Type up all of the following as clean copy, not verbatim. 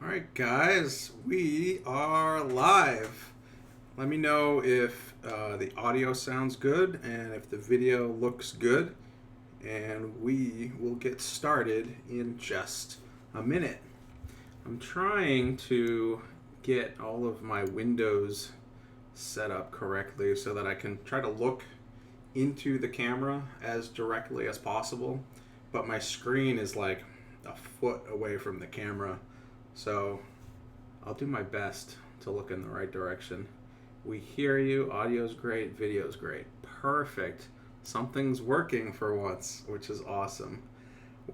All right, guys, we are live. Let me know if the audio sounds good and if the video looks good, and we will get started in just a minute. I'm trying to get all of my windows set up correctly so that I can try to look into the camera as directly as possible, but my screen is like a foot away from the camera, so I'll do my best to look in the right direction. We hear you, audio's great, video's great. Perfect. Something's working for once, which is awesome.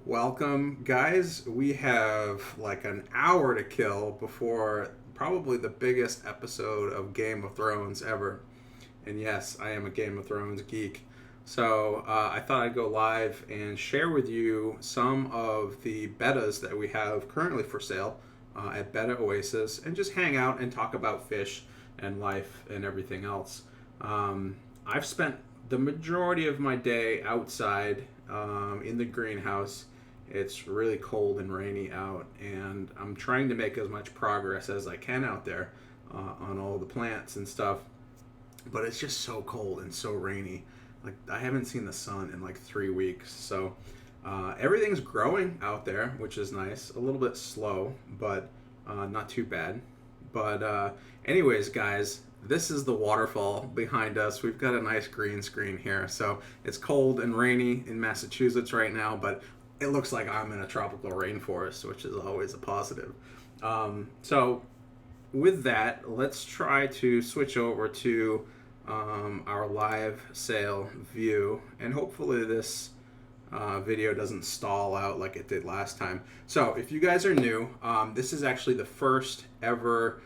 Welcome, guys. We have like an hour to kill before probably the biggest episode of Game of Thrones ever. And yes, I am a Game of Thrones geek. So I thought I'd go live and share with you some of the betas that we have currently for sale at Betta Oasis and just hang out and talk about fish and life and everything else. I've spent the majority of my day outside in the greenhouse. It's really cold and rainy out, and I'm trying to make as much progress as I can out there on all the plants and stuff. But it's just so cold and so rainy. Like, I haven't seen the sun in like 3 weeks, so everything's growing out there, which is nice. A little bit slow, but not too bad. But anyways, guys, this is the waterfall behind us. We've got a nice green screen here. So it's cold and rainy in Massachusetts right now, but it looks like I'm in a tropical rainforest, which is always a positive. So with that, let's try to switch over to our live sale view, and hopefully this video doesn't stall out like it did last time. So if you guys are new, this is actually the first ever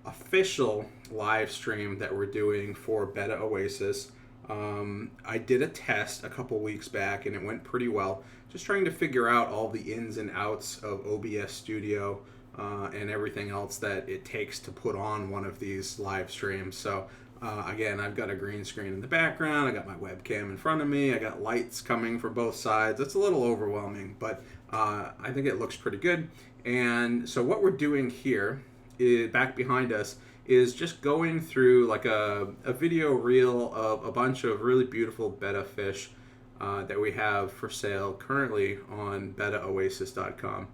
official live stream that we're doing for Betta Oasis. I did a test a couple weeks back and it went pretty well, just trying to figure out all the ins and outs of OBS Studio and everything else that it takes to put on one of these live streams. So again, I've got a green screen in the background, I got my webcam in front of me, I got lights coming from both sides. It's a little overwhelming, but I think it looks pretty good. And so what we're doing here is, back behind us, is just going through like a video reel of a bunch of really beautiful betta fish that we have for sale currently on bettaoasis.com.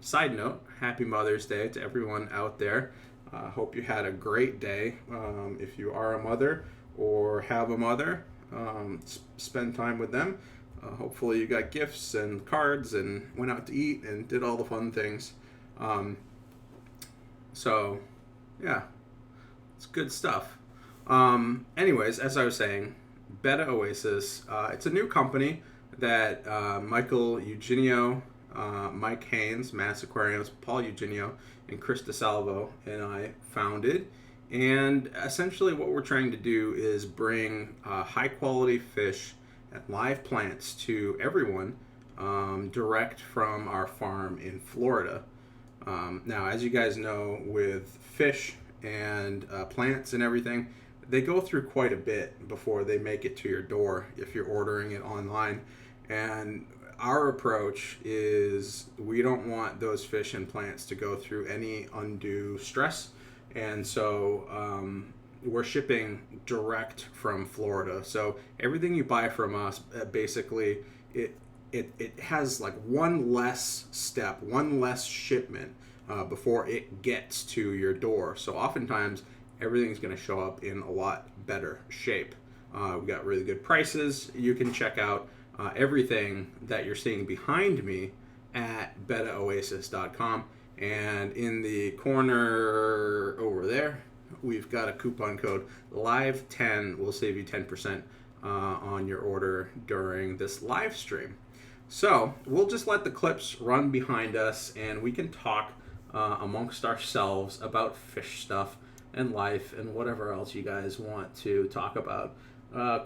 Side note, happy Mother's Day to everyone out there. Hope you had a great day. If you are a mother or have a mother, spend time with them. Hopefully you got gifts and cards and went out to eat and did all the fun things. So, yeah, it's good stuff. Anyways, as I was saying, Betta Oasis, it's a new company that Michael Eugenio, Mike Haynes, Mass Aquariums, Paul Eugenio, and Chris DeSalvo and I founded. And essentially what we're trying to do is bring high quality fish and live plants to everyone direct from our farm in Florida. Now, as you guys know, with fish and plants and everything, they go through quite a bit before they make it to your door if you're ordering it online. And our approach is we don't want those fish and plants to go through any undue stress. And so we're shipping direct from Florida. So everything you buy from us, basically, it has like one less step, one less shipment before it gets to your door. So oftentimes everything's going to show up in a lot better shape. We've got really good prices. You can check out everything that you're seeing behind me at bettaoasis.com. And in the corner over there, we've got a coupon code LIVE10 will save you 10% on your order during this live stream. So we'll just let the clips run behind us and we can talk amongst ourselves about fish stuff and life and whatever else you guys want to talk about.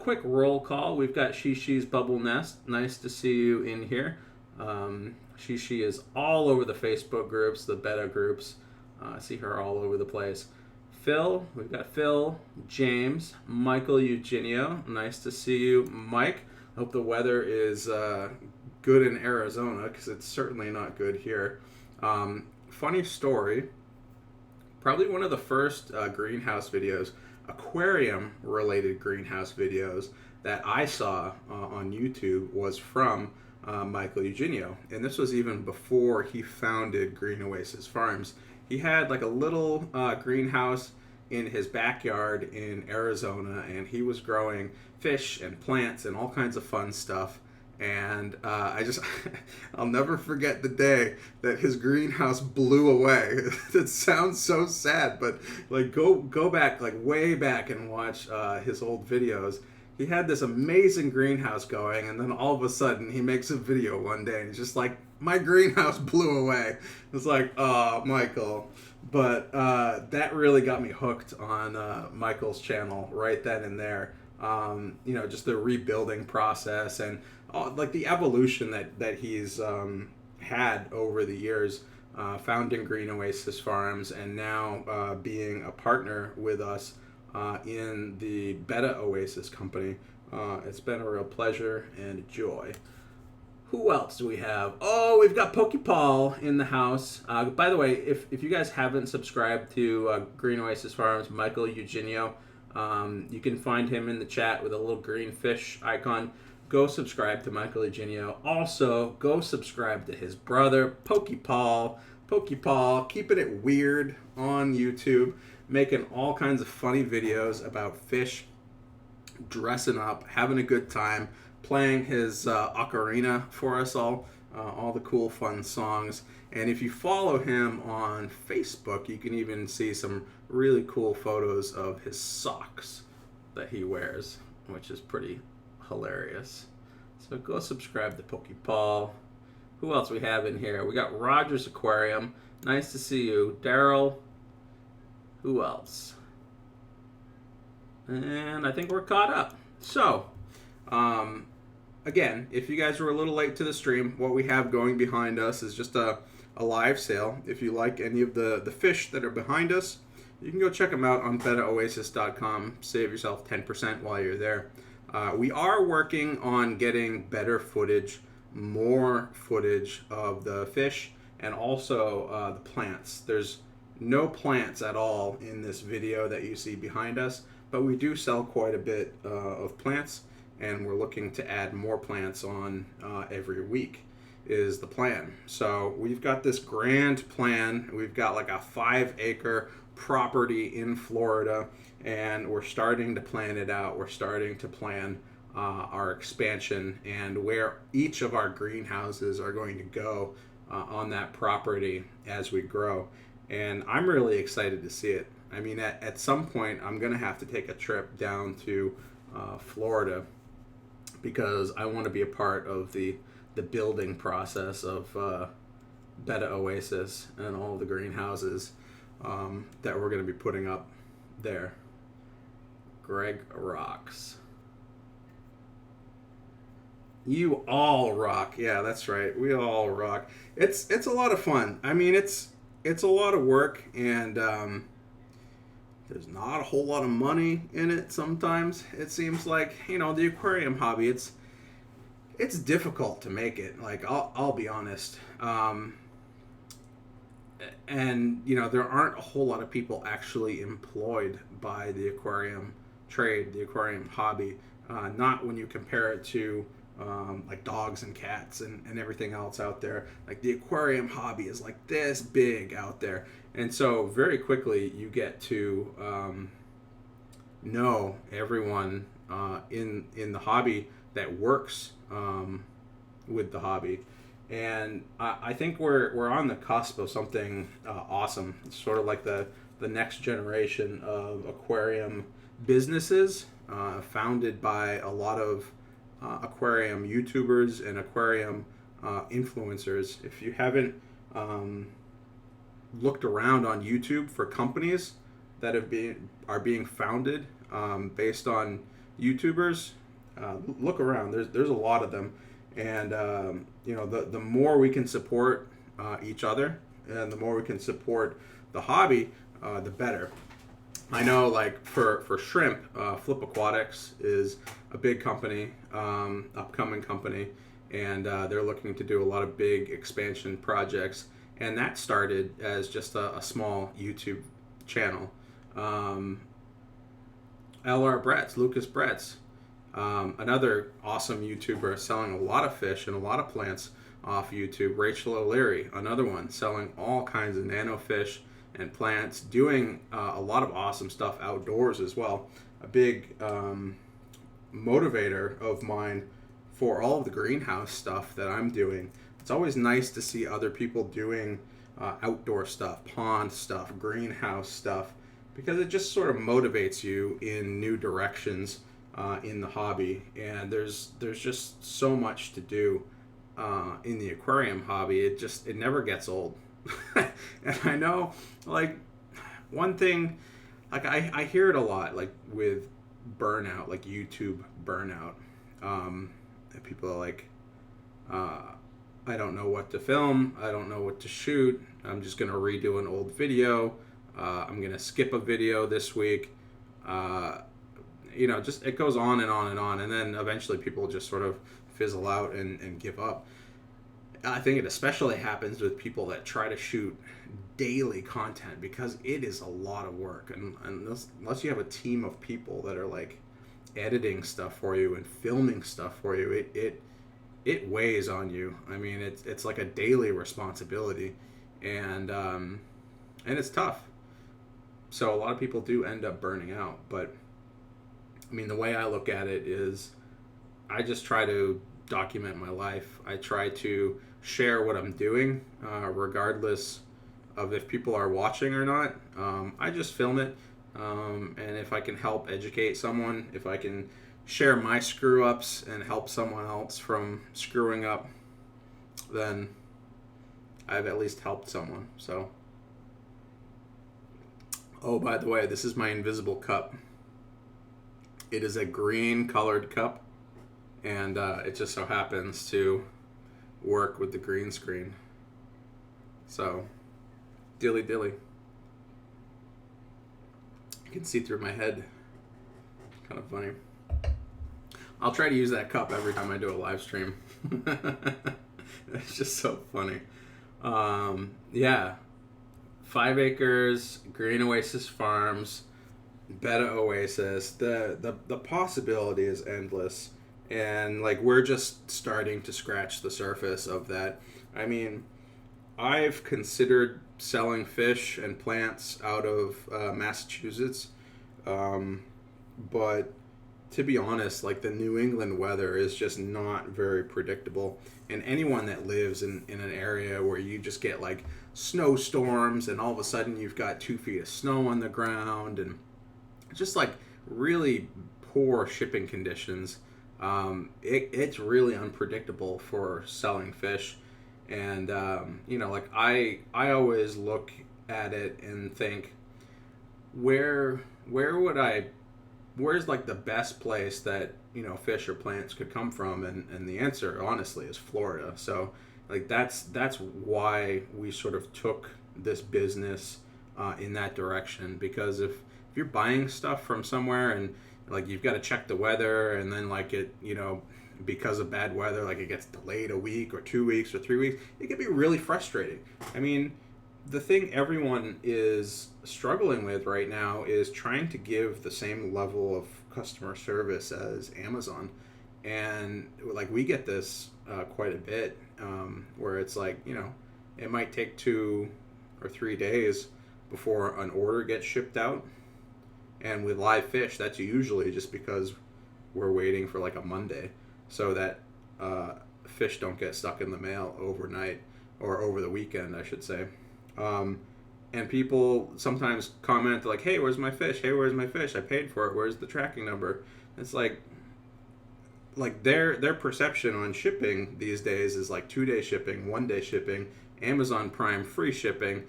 Quick roll call. We've got Shishi's Bubble Nest. Nice to see you in here. Shishi is all over the Facebook groups, the Betta groups. I see her all over the place. Phil, we've got Phil, James, Michael Eugenio. Nice to see you, Mike. Hope the weather is good in Arizona because it's certainly not good here. funny story. Probably one of the first greenhouse videos, aquarium related greenhouse videos that I saw on YouTube was from Michael Eugenio. And this was even before he founded Green Oasis Farms. He had like a little greenhouse in his backyard in Arizona, and he was growing fish and plants and all kinds of fun stuff. And I'll never forget the day that his greenhouse blew away. It sounds so sad, but like go back, like way back, and watch his old videos. He had this amazing greenhouse going, and then all of a sudden he makes a video one day, and he's just like, my greenhouse blew away. It's like, oh, Michael. But that really got me hooked on Michael's channel right then and there. Just the rebuilding process and like the evolution that he's had over the years, founding Green Oasis Farms, and now being a partner with us in the Betta Oasis company. It's been a real pleasure and a joy. Who else do we have? Oh, we've got Paul in the house. By the way, if you guys haven't subscribed to Green Oasis Farms, Michael Eugenio, you can find him in the chat with a little green fish icon. Go subscribe to Michael Eugenio. Also, go subscribe to his brother, Paul, keeping it weird on YouTube, making all kinds of funny videos about fish, dressing up, having a good time, playing his ocarina for us all the cool fun songs. And if you follow him on Facebook, you can even see some really cool photos of his socks that he wears, which is pretty hilarious. So go subscribe to Paul. Who else we have in here? We got Rogers Aquarium. Nice to see you. Daryl. Who else? And I think we're caught up. So, again, if you guys were a little late to the stream, what we have going behind us is just a live sale. If you like any of the fish that are behind us, you can go check them out on bettaoasis.com. Save yourself 10% while you're there. We are working on getting better footage, more footage of the fish, and also the plants. There's no plants at all in this video that you see behind us, but we do sell quite a bit of plants, and we're looking to add more plants on every week is the plan. So we've got this grand plan. We've got like a 5-acre property in Florida, and we're starting to plan it out. We're starting to plan our expansion and where each of our greenhouses are going to go on that property as we grow. And I'm really excited to see it. I mean, at some point, I'm going to have to take a trip down to Florida because I want to be a part of the building process of Betta Oasis and all the greenhouses that we're going to be putting up there. Greg rocks. You all rock. Yeah, that's right. We all rock. It's a lot of fun. I mean, it's a lot of work, and there's not a whole lot of money in it sometimes. It seems like, the aquarium hobby, it's difficult to make it. Like, I'll be honest. And, there aren't a whole lot of people actually employed by the aquarium trade, the aquarium hobby. Not when you compare it to like dogs and cats and everything else out there. Like, the aquarium hobby is like this big out there. And so very quickly you get to know everyone in the hobby that works with the hobby. And I think we're on the cusp of something awesome. It's sort of like the next generation of aquarium businesses founded by a lot of aquarium YouTubers and aquarium influencers. If you haven't looked around on YouTube for companies that are being founded based on YouTubers, look around. There's a lot of them, and the more we can support each other and the more we can support the hobby, the better. I know, like for shrimp, Flip Aquatics is a big company, upcoming company, and they're looking to do a lot of big expansion projects. and that started as just a small YouTube channel. LR Bretts, Lucas Bretts, another awesome YouTuber selling a lot of fish and a lot of plants off YouTube. Rachel O'Leary, another one, selling all kinds of nano fish and plants, doing a lot of awesome stuff outdoors as well. A big motivator of mine for all of the greenhouse stuff that I'm doing. It's always nice to see other people doing outdoor stuff, pond stuff, greenhouse stuff, because it just sort of motivates you in new directions in the hobby. And there's just so much to do in the aquarium hobby. It never gets old. And I know, like, one thing, like I hear it a lot, like with burnout, like YouTube burnout. And people are like, I don't know what to film, I don't know what to shoot, I'm just gonna redo an old video, I'm gonna skip a video this week. Just it goes on and on and on, and then eventually people just sort of fizzle out and give up. I think it especially happens with people that try to shoot daily content, because it is a lot of work, and unless you have a team of people that are like editing stuff for you and filming stuff for you, it weighs on you. I mean, it's like a daily responsibility, and it's tough. So a lot of people do end up burning out. But I mean, the way I look at it is, I just try to document my life. I try to share what I'm doing, regardless of if people are watching or not. I just film it, and if I can help educate someone, if I can share my screw ups and help someone else from screwing up, then I've at least helped someone. So, oh, by the way, this is my invisible cup. It is a green colored cup, and it just so happens to work with the green screen. So, dilly dilly. You can see through my head. Kind of funny. I'll try to use that cup every time I do a live stream. It's just so funny. Yeah. 5 acres, Green Oasis Farms, Betta Oasis. The possibility is endless. And like, we're just starting to scratch the surface of that. I mean, I've considered selling fish and plants out of Massachusetts, but to be honest, like, the New England weather is just not very predictable. And anyone that lives in an area where you just get like snowstorms and all of a sudden you've got 2 feet of snow on the ground and just like really poor shipping conditions, it's really unpredictable for selling fish. And like, I always look at it and think, where's like the best place that fish or plants could come from, and the answer honestly is Florida. So like, that's why we sort of took this business in that direction, because if you're buying stuff from somewhere and like, you've got to check the weather, and then like it because of bad weather, like, it gets delayed a week or 2 weeks or 3 weeks, it can be really frustrating. I mean, the thing everyone is struggling with right now is trying to give the same level of customer service as Amazon. And like, we get this quite a bit, where it's like, it might take 2 or 3 days before an order gets shipped out. And with live fish, that's usually just because we're waiting for like a Monday, so that fish don't get stuck in the mail overnight, or over the weekend, I should say. And people sometimes comment like, "Hey, where's my fish? Hey, where's my fish? I paid for it. Where's the tracking number?" It's like their perception on shipping these days is like 2-day shipping, 1-day shipping, Amazon Prime free shipping,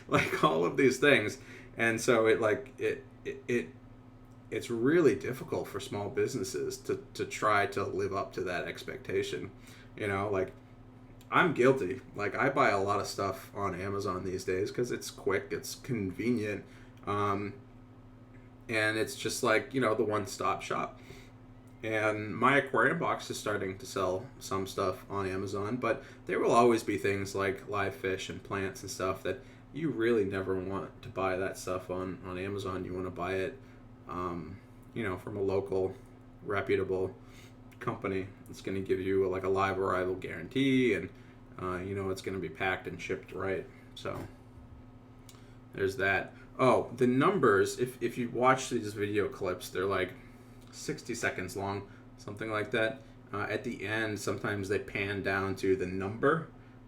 like all of these things. And so it's really difficult for small businesses to try to live up to that expectation. Like, I'm guilty. Like, I buy a lot of stuff on Amazon these days because it's quick, it's convenient, and it's just like, the one-stop shop. And my aquarium box is starting to sell some stuff on Amazon, but there will always be things like live fish and plants and stuff that you really never want to buy that stuff on Amazon. You want to buy it, from a local, reputable company. It's going to give you like a live arrival guarantee, and it's going to be packed and shipped right. So there's that. Oh, the numbers, if you watch these video clips, they're like 60 seconds long, something like that. At the end, sometimes they pan down to the number,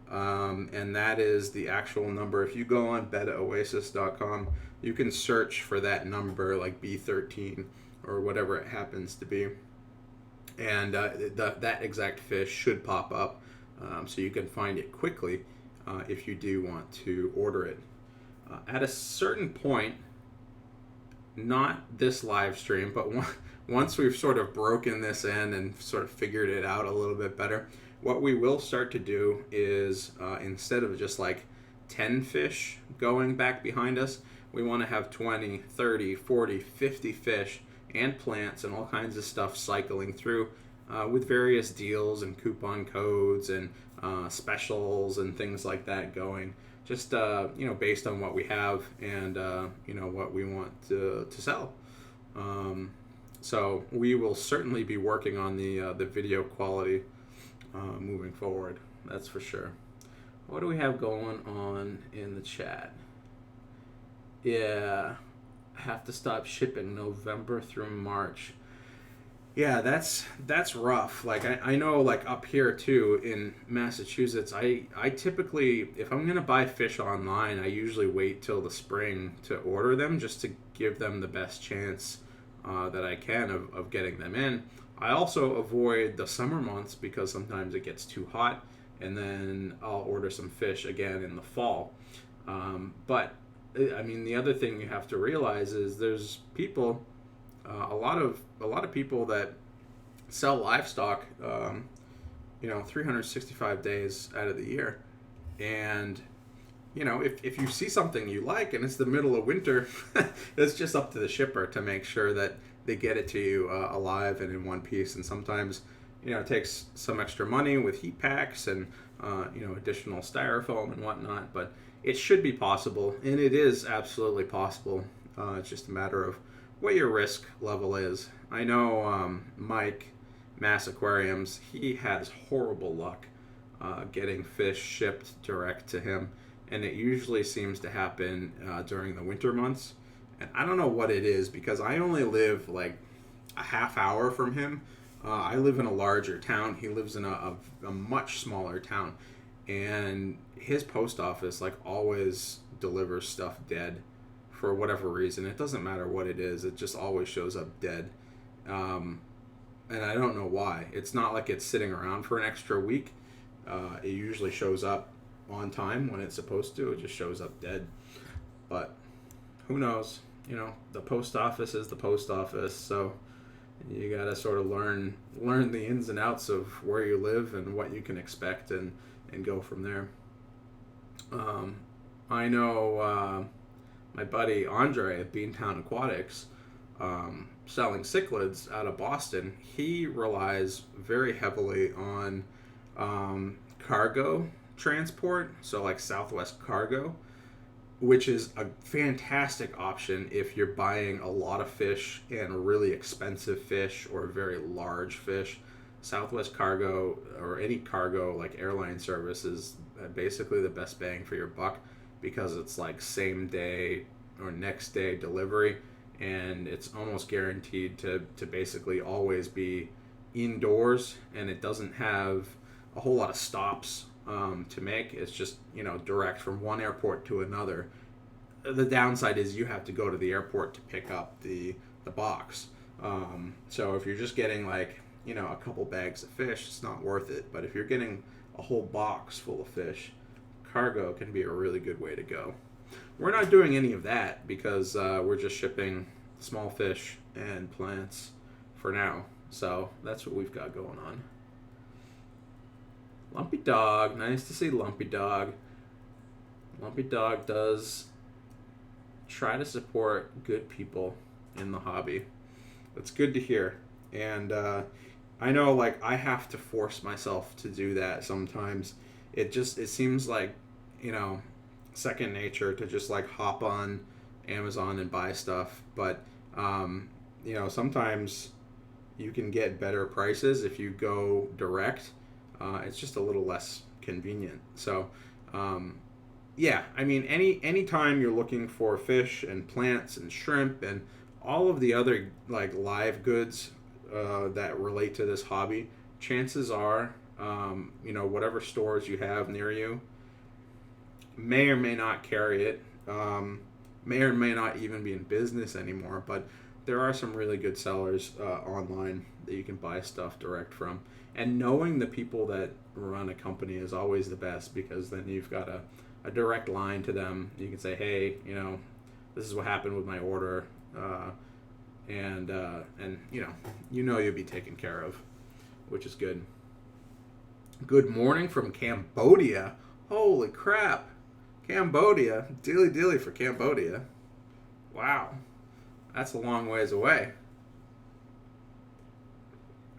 and that is the actual number. If you go on BettaOasis.com, you can search for that number, like B13 or whatever it happens to be, and that exact fish should pop up, so you can find it quickly if you do want to order it. At a certain point, not this live stream, but once we've sort of broken this in and sort of figured it out a little bit better, what we will start to do is instead of just like 10 fish going back behind us, we want to have 20, 30, 40, 50 fish and plants and all kinds of stuff cycling through with various deals and coupon codes and specials and things like that going. Just based on what we have and what we want to sell. So we will certainly be working on the video quality moving forward. That's for sure. What do we have going on in the chat? Yeah, have to stop shipping November through March. Yeah, that's rough. Like I know, like up here too in Massachusetts, I typically, if I'm gonna buy fish online, I usually wait till the spring to order them just to give them the best chance that I can of getting them in. I also avoid the summer months because sometimes it gets too hot, and then I'll order some fish again in the fall. But I mean, the other thing you have to realize is there's people. A lot of people that sell livestock, 365 days out of the year, and if you see something you like and it's the middle of winter, it's just up to the shipper to make sure that they get it to you alive and in one piece. And sometimes, it takes some extra money with heat packs and additional styrofoam and whatnot, but it should be possible, and it is absolutely possible. It's just a matter of what your risk level is. I know Mike, Mass Aquariums, he has horrible luck getting fish shipped direct to him, and it usually seems to happen during the winter months. And I don't know what it is, because I only live like a half hour from him. I live in a larger town. He lives in a much smaller town, and his post office like always delivers stuff dead. For whatever reason, it doesn't matter what it is, it just always shows up dead, and I don't know why. It's not like it's sitting around for an extra week. It usually shows up on time when it's supposed to. It just shows up dead, but who knows? The post office is the post office, so you gotta sort of learn the ins and outs of where you live and what you can expect, and go from there. I know my buddy Andre at Beantown Aquatics, selling cichlids out of Boston, he relies very heavily on cargo transport, so like Southwest Cargo, which is a fantastic option if you're buying a lot of fish and really expensive fish or very large fish. Southwest Cargo, or any cargo like airline service, is basically the best bang for your buck, because it's like same day or next day delivery, and it's almost guaranteed to basically always be indoors, and it doesn't have a whole lot of stops to make. It's just direct from one airport to another. The downside is you have to go to the airport to pick up the box, so if you're just getting like a couple bags of fish, it's not worth it. But if you're getting a whole box full of fish, cargo can be a really good way to go. We're not doing any of that because we're just shipping small fish and plants for now. So that's what we've got going on. Lumpy Dog, nice to see Lumpy Dog. Lumpy Dog does try to support good people in the hobby. That's good to hear. And I know, like, I have to force myself to do that sometimes. It seems like, you know, second nature to just like hop on Amazon and buy stuff. But you know, sometimes you can get better prices if you go direct. It's just a little less convenient. So um, yeah, I mean, any time you're looking for fish and plants and shrimp and all of the other like live goods that relate to this hobby, chances are, you know, whatever stores you have near you may or may not carry it, may or may not even be in business anymore. But there are some really good sellers online that you can buy stuff direct from. And knowing the people that run a company is always the best, because then you've got a direct line to them. You can say, hey, you know, this is what happened with my order, and you know you'll be taken care of, which is good. Good morning from Cambodia. Holy crap, Cambodia, dilly dilly for Cambodia. Wow, that's a long ways away.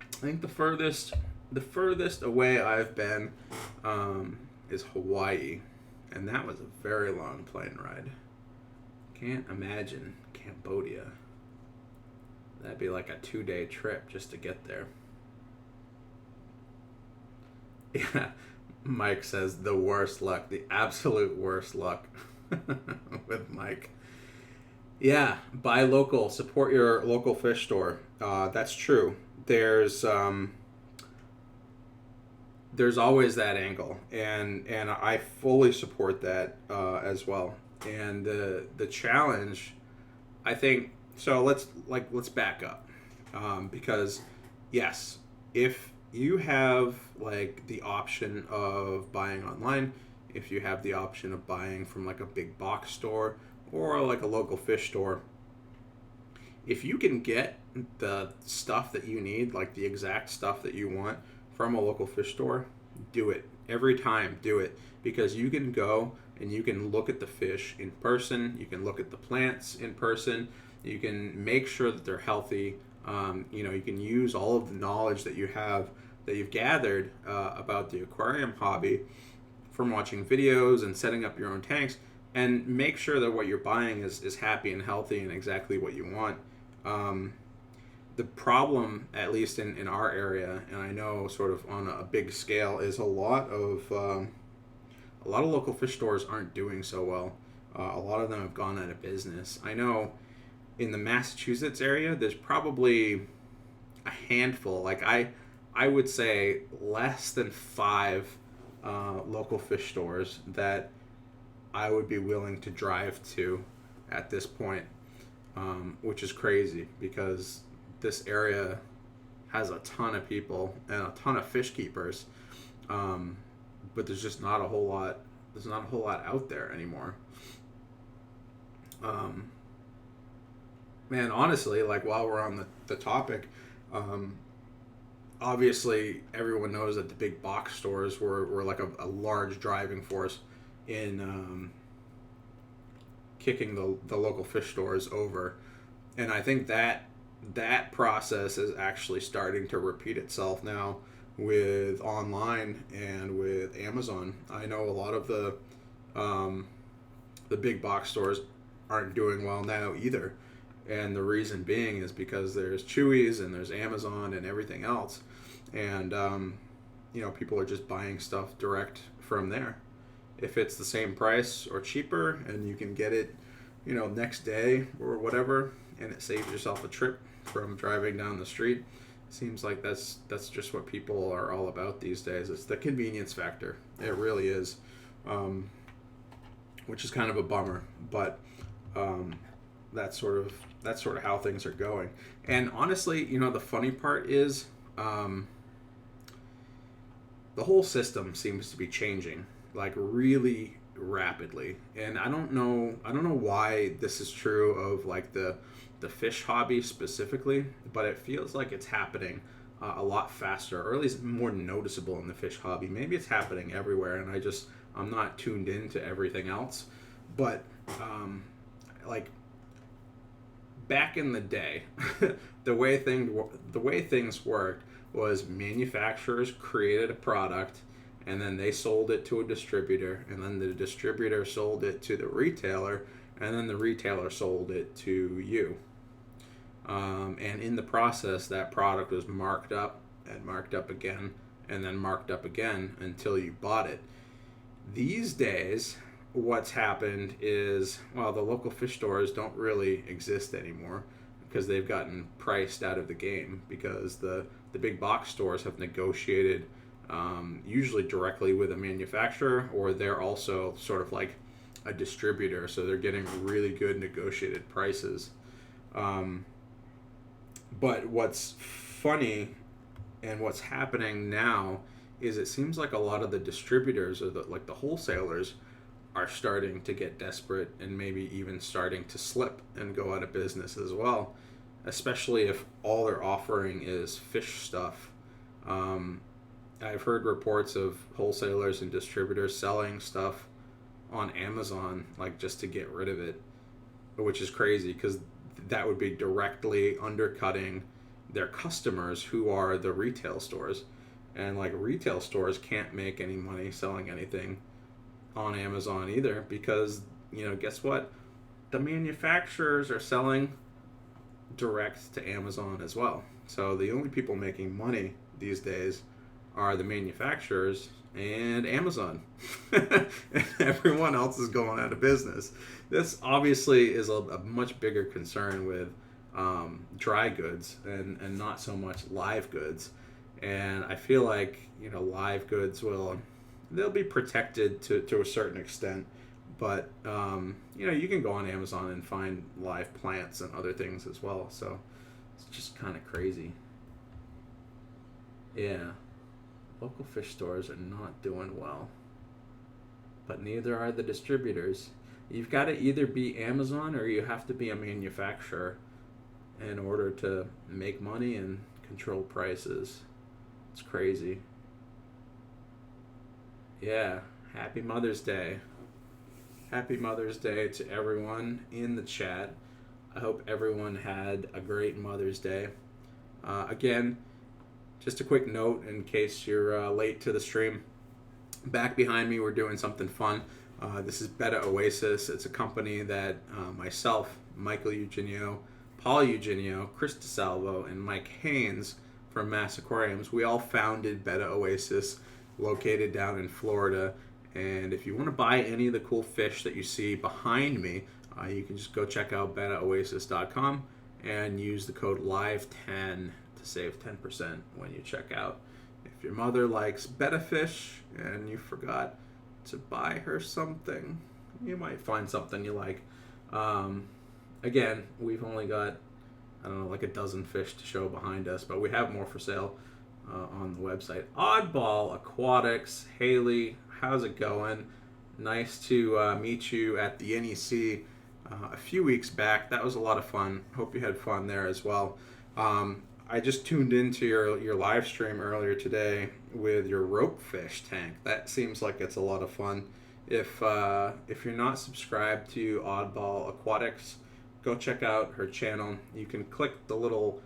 I think the furthest away I've been is Hawaii, and that was a very long plane ride. Can't imagine Cambodia. That'd be like a 2-day trip just to get there. Yeah, Mike says the worst luck, the absolute worst luck with Mike. Yeah, buy local, support your local fish store. That's true. There's always that angle, and I fully support that as well. And the challenge, I think. So let's back up, because yes, if you have like the option of buying online, if you have the option of buying from like a big box store or like a local fish store, if you can get the stuff that you need, like the exact stuff that you want from a local fish store, do it. Every time, do it. Because you can go and you can look at the fish in person, you can look at the plants in person, you can make sure that they're healthy. You know, you can use all of the knowledge that you've gathered about the aquarium hobby from watching videos and setting up your own tanks, and make sure that what you're buying is happy and healthy and exactly what you want. The problem, at least in our area, and I know sort of on a big scale, is a lot of local fish stores aren't doing so well. A lot of them have gone out of business. I know in the Massachusetts area, there's probably a handful. Like I would say less than 5 local fish stores that I would be willing to drive to at this point, which is crazy because this area has a ton of people and a ton of fish keepers, but there's just not a whole lot. There's not a whole lot out there anymore. Man, honestly, like while we're on the topic, obviously everyone knows that the big box stores were like a large driving force in kicking the local fish stores over. And I think that process is actually starting to repeat itself now with online and with Amazon. I know a lot of the big box stores aren't doing well now either. And the reason being is because there's Chewy's and there's Amazon and everything else. And, you know, people are just buying stuff direct from there. If it's the same price or cheaper and you can get it, you know, next day or whatever, and it saves yourself a trip from driving down the street, seems like that's just what people are all about these days. It's the convenience factor. It really is, which is kind of a bummer. But that's sort of how things are going. And honestly, you know, the funny part is the whole system seems to be changing like really rapidly. And I don't know why this is true of like the fish hobby specifically, but it feels like it's happening a lot faster, or at least more noticeable in the fish hobby. Maybe it's happening everywhere and I'm not tuned into everything else. But like back in the day, the way things worked was manufacturers created a product, and then they sold it to a distributor, and then the distributor sold it to the retailer, and then the retailer sold it to you. And in the process, that product was marked up and marked up again, and then marked up again until you bought it. These days, what's happened is, well, the local fish stores don't really exist anymore because they've gotten priced out of the game, because the big box stores have negotiated usually directly with a manufacturer, or they're also sort of like a distributor, so they're getting really good negotiated prices. But what's funny and what's happening now is it seems like a lot of the distributors, or the wholesalers, are starting to get desperate and maybe even starting to slip and go out of business as well, especially if all they're offering is fish stuff. I've heard reports of wholesalers and distributors selling stuff on Amazon, like just to get rid of it, which is crazy because that would be directly undercutting their customers, who are the retail stores. And like, retail stores can't make any money selling anything on Amazon either, because, guess what? The manufacturers are selling direct to Amazon as well. So the only people making money these days are the manufacturers and Amazon. Everyone else is going out of business. This obviously is a much bigger concern with dry goods and not so much live goods. And I feel like, live goods they'll be protected to a certain extent, but you can go on Amazon and find live plants and other things as well. So it's just kind of crazy. Yeah. Local fish stores are not doing well, but neither are the distributors. You've got to either be Amazon or you have to be a manufacturer in order to make money and control prices. It's crazy. Yeah, happy Mother's Day. Happy Mother's Day to everyone in the chat. I hope everyone had a great Mother's Day. Again, just a quick note in case you're late to the stream. Back behind me, we're doing something fun. This is Betta Oasis. It's a company that myself, Michael Eugenio, Paul Eugenio, Chris DeSalvo, and Mike Haynes from Mass Aquariums, we all founded Betta Oasis, located down in Florida. And if you want to buy any of the cool fish that you see behind me, you can just go check out bettaoasis.com and use the code LIVE10 to save 10% when you check out. If your mother likes betta fish and you forgot to buy her something, you might find something you like. Again, we've only got, like a dozen fish to show behind us, but we have more for sale on the website. Oddball Aquatics, Haley, how's it going? Nice to meet you at the NEC a few weeks back. That was a lot of fun. Hope you had fun there as well. I just tuned into your live stream earlier today with your rope fish tank. That seems like it's a lot of fun. If you're not subscribed to Oddball Aquatics, go check out her channel. You can click the little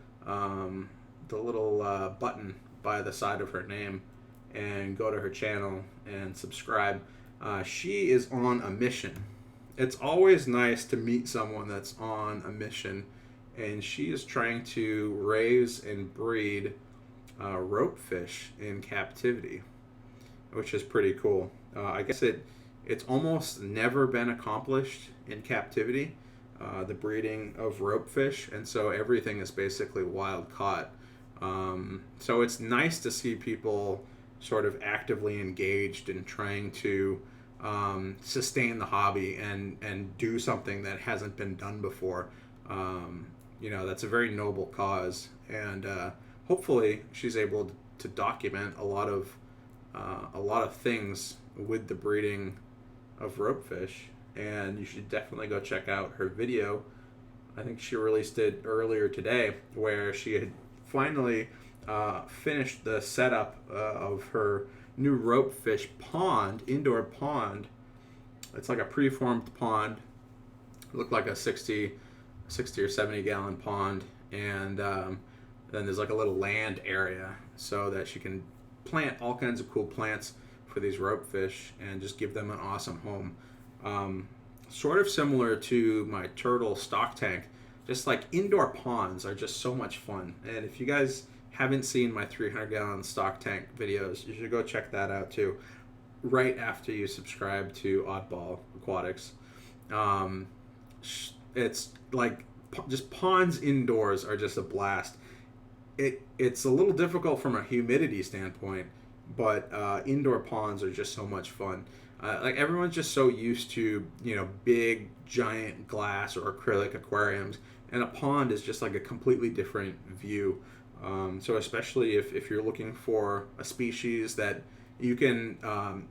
button by the side of her name and go to her channel and subscribe. She is on a mission. It's always nice to meet someone that's on a mission, and she is trying to raise and breed rope fish in captivity, which is pretty cool. I guess it's almost never been accomplished in captivity, the breeding of rope fish, and so everything is basically wild caught. So it's nice to see people sort of actively engaged in trying to sustain the hobby and do something that hasn't been done before. That's a very noble cause, and hopefully she's able to document a lot of things with the breeding of rope fish. And you should definitely go check out her video. I think she released it earlier today, where she had finally finished the setup of her new rope fish pond, indoor pond. It's like a preformed pond. It looked like a 60 60 or 70 gallon pond, and then there's like a little land area so that she can plant all kinds of cool plants for these rope fish and just give them an awesome home. Sort of similar to my turtle stock tank, just like indoor ponds are just so much fun. And if you guys haven't seen my 300 gallon stock tank videos, you should go check that out too, right after you subscribe to Oddball Aquatics. It's like just ponds indoors are just a blast. It's a little difficult from a humidity standpoint, but indoor ponds are just so much fun. Like everyone's just so used to big giant glass or acrylic aquariums, and a pond is just like a completely different view. So especially if you're looking for a species that you can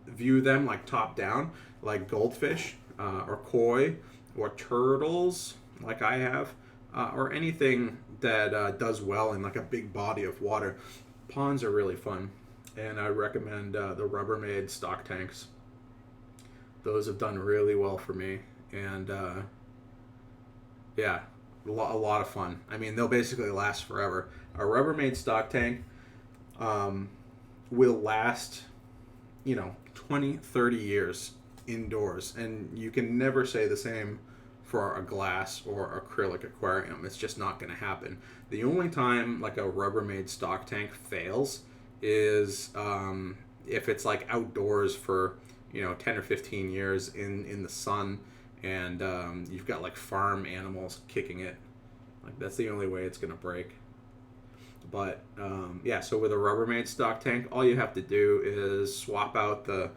view them like top down, like goldfish or koi or turtles, like I have, or anything that does well in like a big body of water. Ponds are really fun, and I recommend the Rubbermaid stock tanks. Those have done really well for me, and yeah, a lot of fun. I mean, they'll basically last forever. A Rubbermaid stock tank will last 20, 30 years indoors, and you can never say the same for a glass or acrylic aquarium. It's just not going to happen. The only time like a Rubbermaid stock tank fails is if it's like outdoors for 10 or 15 years in the sun, and you've got like farm animals kicking it. Like that's the only way it's going to break. But yeah, so with a Rubbermaid stock tank, all you have to do is swap out the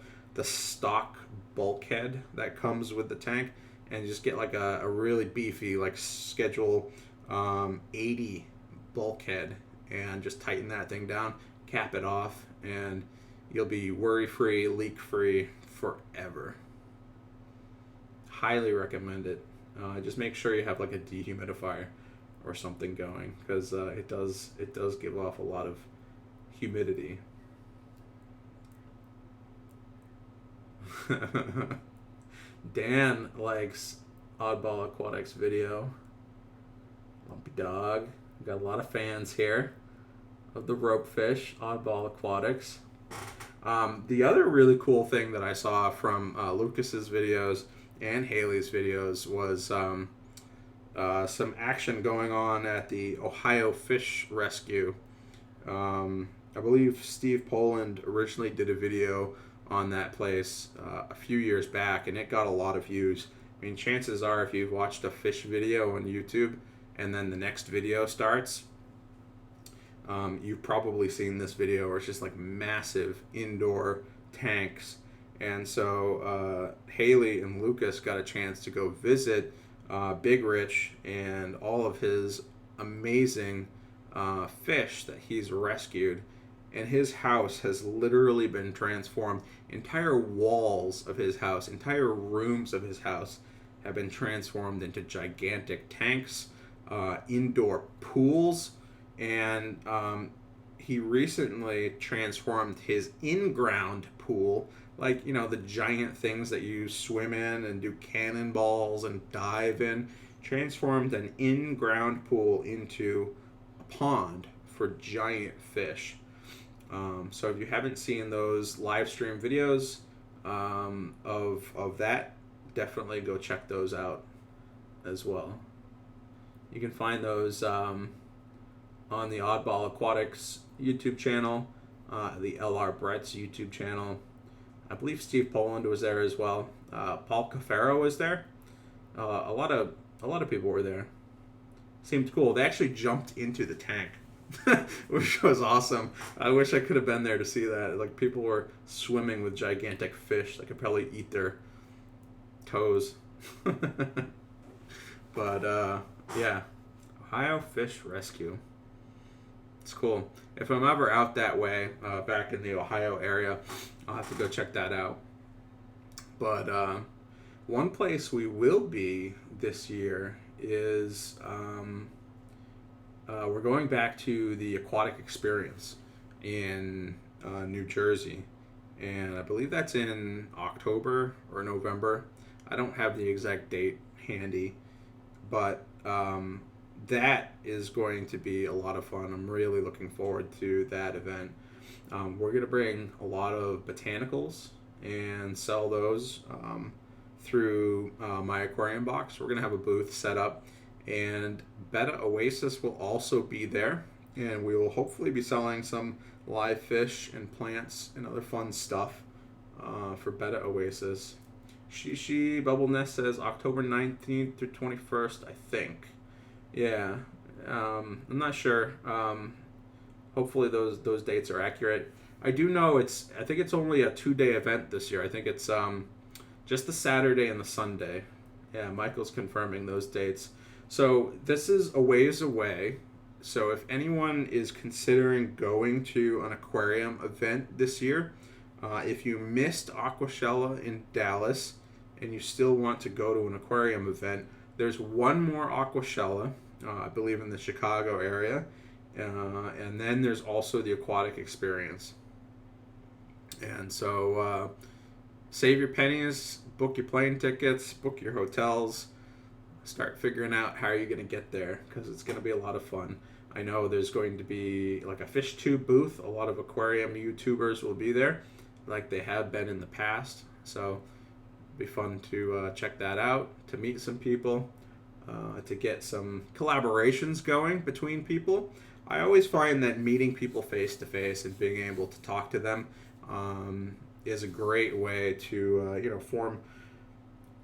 stock bulkhead that comes with the tank, and just get like a really beefy like Schedule 80 bulkhead, and just tighten that thing down, cap it off, and you'll be worry-free, leak-free forever. Highly recommend it. Just make sure you have like a dehumidifier or something going, because it does give off a lot of humidity. Dan likes Oddball Aquatics video. Lumpy Dog. We've got a lot of fans here of the rope fish, Oddball Aquatics. The other really cool thing that I saw from Lucas's videos and Haley's videos was some action going on at the Ohio Fish Rescue. I believe Steve Poland originally did a video on that place a few years back, and it got a lot of views. I mean, chances are if you've watched a fish video on YouTube and then the next video starts, you've probably seen this video where it's just like massive indoor tanks. And so Haley and Lucas got a chance to go visit Big Rich and all of his amazing fish that he's rescued. And his house has literally been transformed. Entire walls of his house, entire rooms of his house have been transformed into gigantic tanks, indoor pools, and he recently transformed his in-ground pool, like the giant things that you swim in and do cannonballs and dive in, transformed an in-ground pool into a pond for giant fish. So if you haven't seen those live stream videos of that, definitely go check those out as well. You can find those on the Oddball Aquatics YouTube channel, the LR Brett's YouTube channel. I believe Steve Poland was there as well. Paul Cafaro was there. A lot of people were there. Seemed cool. They actually jumped into the tank, which was awesome. I wish I could have been there to see that. Like, people were swimming with gigantic fish that could probably eat their toes. But yeah, Ohio Fish Rescue. It's cool. If I'm ever out that way, back in the Ohio area, I'll have to go check that out. But one place we will be this year is we're going back to the Aquatic Experience in New Jersey. And I believe that's in October or November. I don't have the exact date handy. But that is going to be a lot of fun. I'm really looking forward to that event. We're going to bring a lot of botanicals and sell those through my aquarium box. We're going to have a booth set up, and Betta Oasis will also be there, and we will hopefully be selling some live fish and plants and other fun stuff for Betta Oasis. Shishi Bubble Nest says October 19th through 21st, I think. Yeah, I'm not sure. Hopefully those dates are accurate. I do know I think it's only a 2-day event this year. I think it's just the Saturday and the Sunday. Yeah, Michael's confirming those dates. So this is a ways away. So if anyone is considering going to an aquarium event this year, if you missed Aquashella in Dallas and you still want to go to an aquarium event, there's one more Aquashella, I believe in the Chicago area, and then there's also the aquatic experience. And so save your pennies, book your plane tickets, book your hotels, start figuring out how you're going to get there, because it's going to be a lot of fun. I know there's going to be like a fish tube booth. A lot of aquarium YouTubers will be there, like they have been in the past. So it'll be fun to check that out, to meet some people, to get some collaborations going between people. I always find that meeting people face to face and being able to talk to them is a great way to form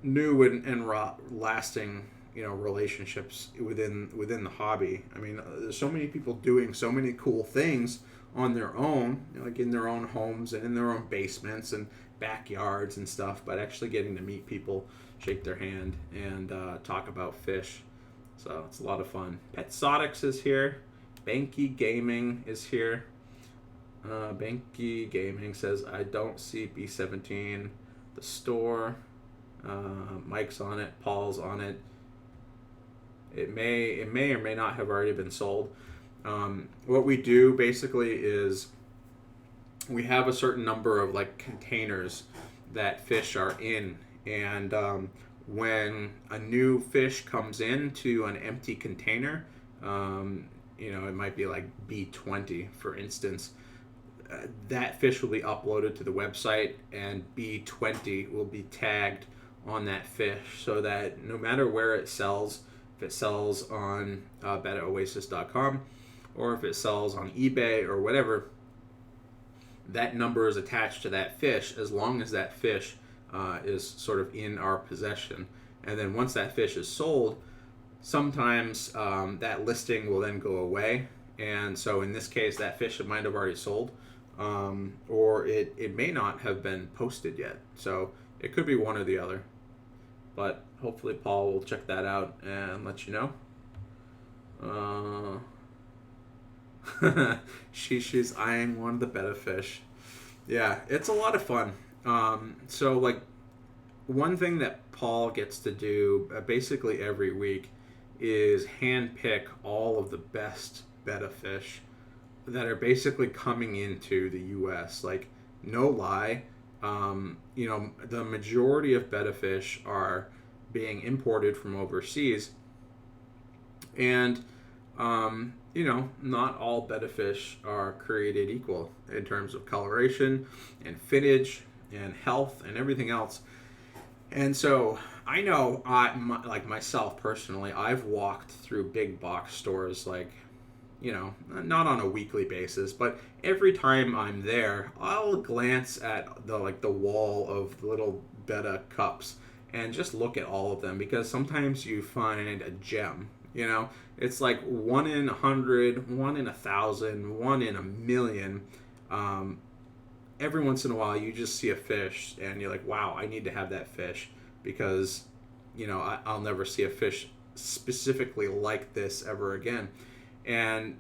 new and lasting relationships within the hobby. I mean, there's so many people doing so many cool things on their own, like in their own homes and in their own basements and backyards and stuff, but actually getting to meet people, shake their hand, and talk about fish. So it's a lot of fun. Petsotics is here. Banky Gaming is here. Banky Gaming says, I don't see B17. The store. Mike's on it. Paul's on it. It may or may not have already been sold. What we do basically is we have a certain number of like containers that fish are in, and when a new fish comes into an empty container, it might be like B20 for instance, that fish will be uploaded to the website, and B20 will be tagged on that fish, so that no matter where it sells, if it sells on BettaOasis.com or if it sells on eBay or whatever, that number is attached to that fish as long as that fish is sort of in our possession. And then once that fish is sold, sometimes that listing will then go away. And so in this case, that fish might have already sold, or it may not have been posted yet. So it could be one or the other. But hopefully Paul will check that out and let you know. She's eyeing one of the Betta fish. Yeah, it's a lot of fun. So like one thing that Paul gets to do basically every week is handpick all of the best Betta fish that are basically coming into the U.S. Like, no lie, the majority of Betta fish are being imported from overseas, and not all Betta fish are created equal in terms of coloration and finnage and health and everything else. And so I know, like myself personally, I've walked through big box stores, like, not on a weekly basis, but every time I'm there, I'll glance at the wall of little Betta cups and just look at all of them, because sometimes you find a gem. It's like 1 in 100, 1 in 1,000, 1 in a million. Every once in a while, you just see a fish, and you're like, "Wow, I need to have that fish," because I'll never see a fish specifically like this ever again. And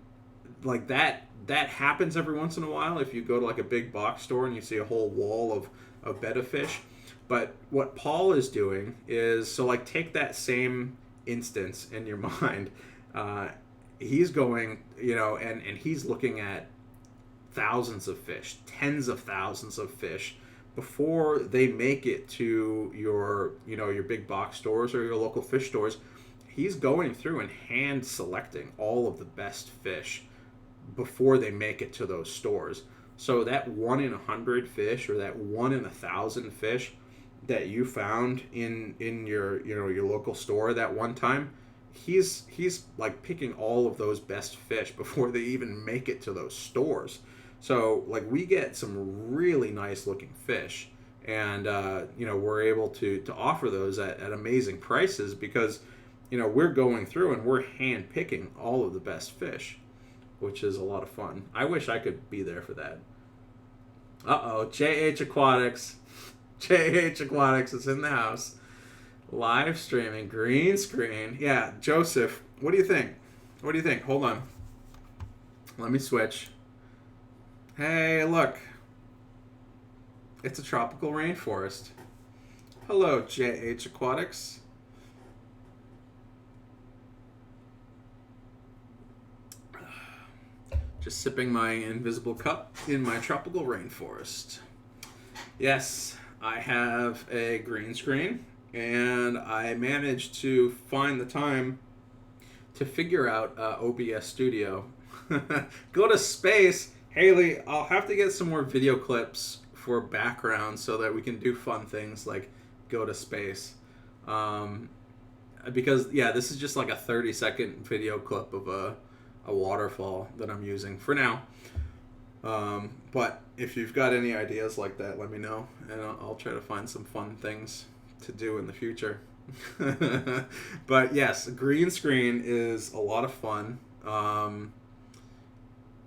like that happens every once in a while if you go to like a big box store and you see a whole wall of Betta fish. But what Paul is doing is, so like take that same instance in your mind. He's going, and he's looking at thousands of fish, tens of thousands of fish before they make it to your big box stores or your local fish stores. he's going through and hand selecting all of the best fish before they make it to those stores. So that 1 in 100 fish or that 1 in 1,000 fish that you found in your your local store that one time, he's like picking all of those best fish before they even make it to those stores. So like we get some really nice looking fish, and we're able to offer those at amazing prices because we're going through and we're hand picking all of the best fish, which is a lot of fun. I wish I could be there for that. JH Aquatics. JH Aquatics is in the house. Live streaming, green screen. Yeah, Joseph, what do you think? What do you think? Hold on. Let me switch. Hey, look. It's a tropical rainforest. Hello, JH Aquatics. Just sipping my invisible cup in my tropical rainforest. Yes, I have a green screen, and I managed to find the time to figure out OBS Studio. Go to space. Haley, I'll have to get some more video clips for background so that we can do fun things like go to space. Because, yeah, this is just like a 30-second video clip of a waterfall that I'm using for now. But if you've got any ideas like that, let me know, and I'll try to find some fun things to do in the future. But yes, green screen is a lot of fun.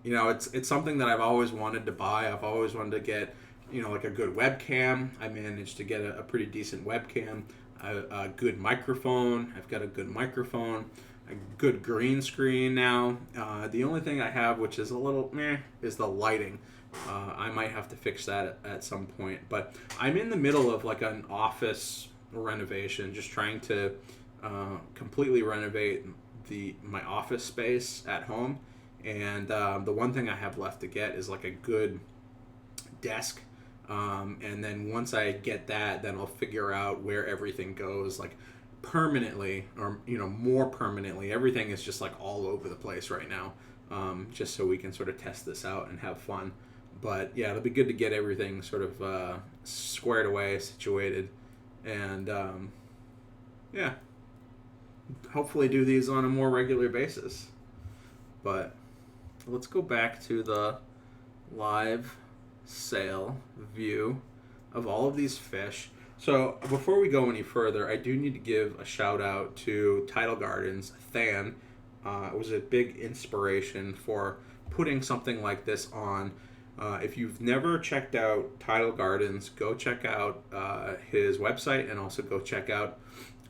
It's something that I've always wanted to buy. I've always wanted to get, like a good webcam. I managed to get a pretty decent webcam, a good microphone. I've got a good microphone. A good green screen now. The only thing I have, which is a little meh, is the lighting. I might have to fix that at some point. But I'm in the middle of like an office renovation, just trying to completely renovate my office space at home. And the one thing I have left to get is like a good desk. And then once I get that, then I'll figure out where everything goes, like permanently, or more permanently. Everything is just like all over the place right now, just so we can sort of test this out and have fun. But yeah, it'll be good to get everything sort of squared away, situated, and yeah, hopefully do these on a more regular basis. But let's go back to the live sale view of all of these fish. So before we go any further, I do need to give a shout out to Tidal Gardens. Than was a big inspiration for putting something like this on. If you've never checked out Tidal Gardens, go check out his website, and also go check out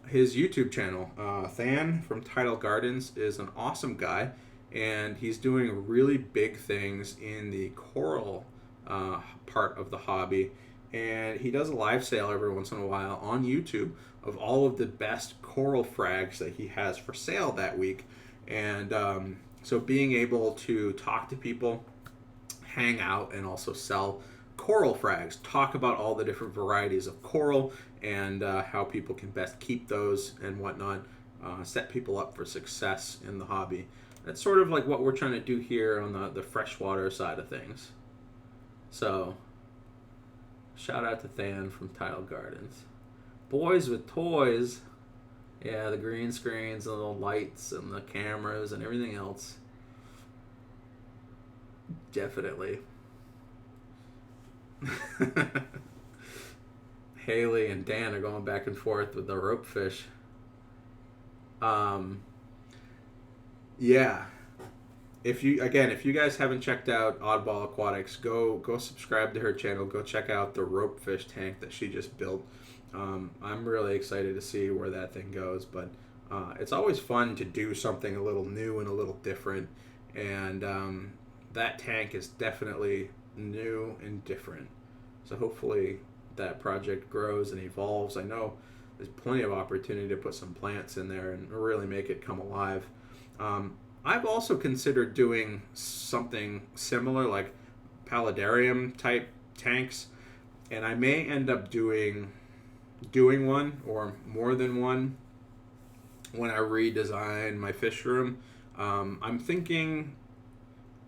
his YouTube channel. Than from Tidal Gardens is an awesome guy, and he's doing really big things in the coral part of the hobby. And he does a live sale every once in a while on YouTube of all of the best coral frags that he has for sale that week. And so being able to talk to people, hang out, and also sell coral frags, talk about all the different varieties of coral and how people can best keep those and whatnot, set people up for success in the hobby. That's sort of like what we're trying to do here on the freshwater side of things. So shout out to Than from Tidal Gardens. Boys with toys. Yeah, the green screens and the lights and the cameras and everything else. Definitely. Haley and Dan are going back and forth with the rope fish. Yeah. If you guys haven't checked out Oddball Aquatics, go subscribe to her channel. Go check out the rope fish tank that she just built. I'm really excited to see where that thing goes, but it's always fun to do something a little new and a little different, and that tank is definitely new and different. So hopefully that project grows and evolves. I know there's plenty of opportunity to put some plants in there and really make it come alive. I've also considered doing something similar, like paludarium type tanks, and I may end up doing one or more than one. when I redesign my fish room. I'm thinking,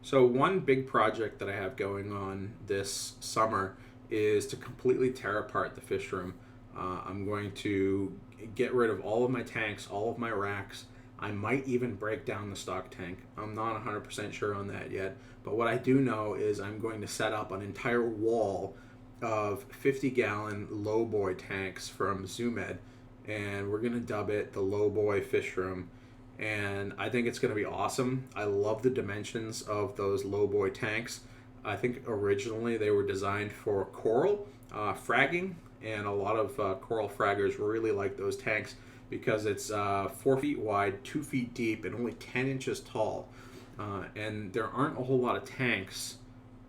so one big project that I have going on this summer is to completely tear apart the fish room. I'm going to get rid of all of my tanks, all of my racks. I might even break down the stock tank. I'm not 100% sure on that yet. But what I do know is I'm going to set up an entire wall of 50-gallon lowboy tanks from Zoomed, and we're going to dub it the Lowboy Fish Room. And I think it's going to be awesome. I love the dimensions of those lowboy tanks. I think originally they were designed for coral fragging, and a lot of coral fraggers really like those tanks because it's 4 feet wide, 2 feet deep, and only 10 inches tall. And there aren't a whole lot of tanks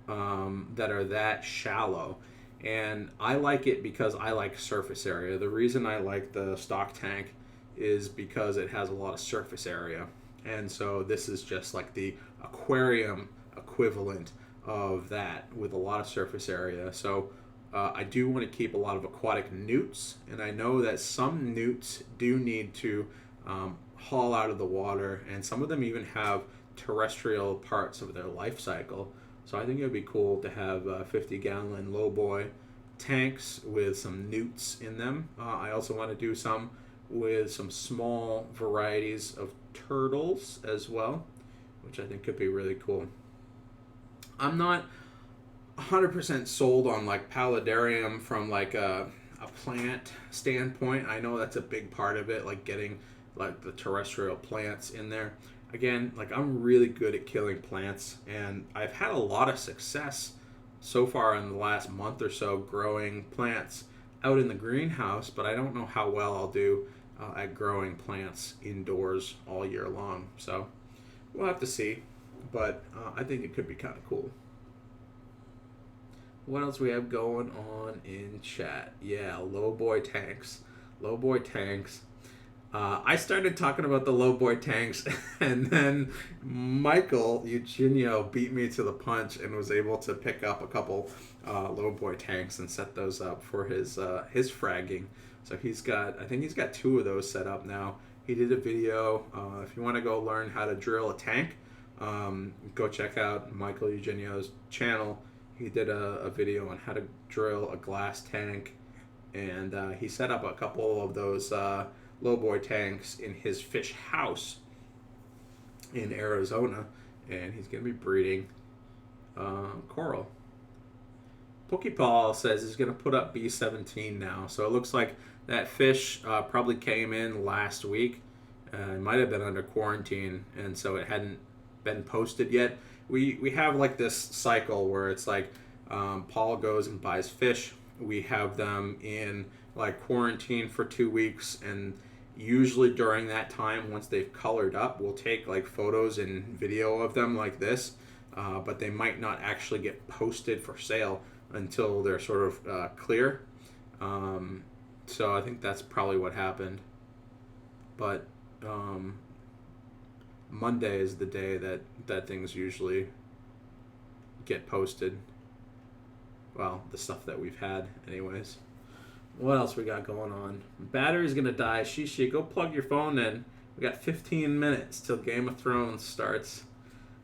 that are that shallow. And I like it because I like surface area. The reason I like the stock tank is because it has a lot of surface area. And so this is just like the aquarium equivalent of that with a lot of surface area. So I do want to keep a lot of aquatic newts, and I know that some newts do need to haul out of the water, and some of them even have terrestrial parts of their life cycle. So I think it would be cool to have 50-gallon lowboy tanks with some newts in them. I also want to do some with some small varieties of turtles as well, which I think could be really cool. I'm not 100% sold on like paludarium from like a plant standpoint. I know that's a big part of it, like getting like the terrestrial plants in there. Again, like I'm really good at killing plants, and I've had a lot of success so far in the last month or so growing plants out in the greenhouse, but I don't know how well I'll do at growing plants indoors all year long. So we'll have to see, but I think it could be kind of cool. What else we have going on in chat? Yeah, lowboy tanks. Lowboy tanks. I started talking about the lowboy tanks, and then Michael Eugenio beat me to the punch and was able to pick up a couple lowboy tanks and set those up for his fragging. So I think he's got 2 of those set up now. He did a video. If you want to go learn how to drill a tank, go check out Michael Eugenio's channel. He did a video on how to drill a glass tank, and he set up a couple of those lowboy tanks in his fish house in Arizona, and he's going to be breeding coral. Pokeball says he's going to put up B17 now, so it looks like that fish probably came in last week. It might have been under quarantine, and so it hadn't been posted yet. We have like this cycle where it's like Paul goes and buys fish. We have them in like quarantine for 2 weeks, and usually during that time, once they've colored up, we'll take like photos and video of them like this, but they might not actually get posted for sale until they're sort of clear. So I think that's probably what happened. But Monday is the day that things usually get posted. Well, the stuff that we've had anyways. What else we got going on? Battery's gonna die. Shishi, go plug your phone in. We got 15 minutes till Game of Thrones starts,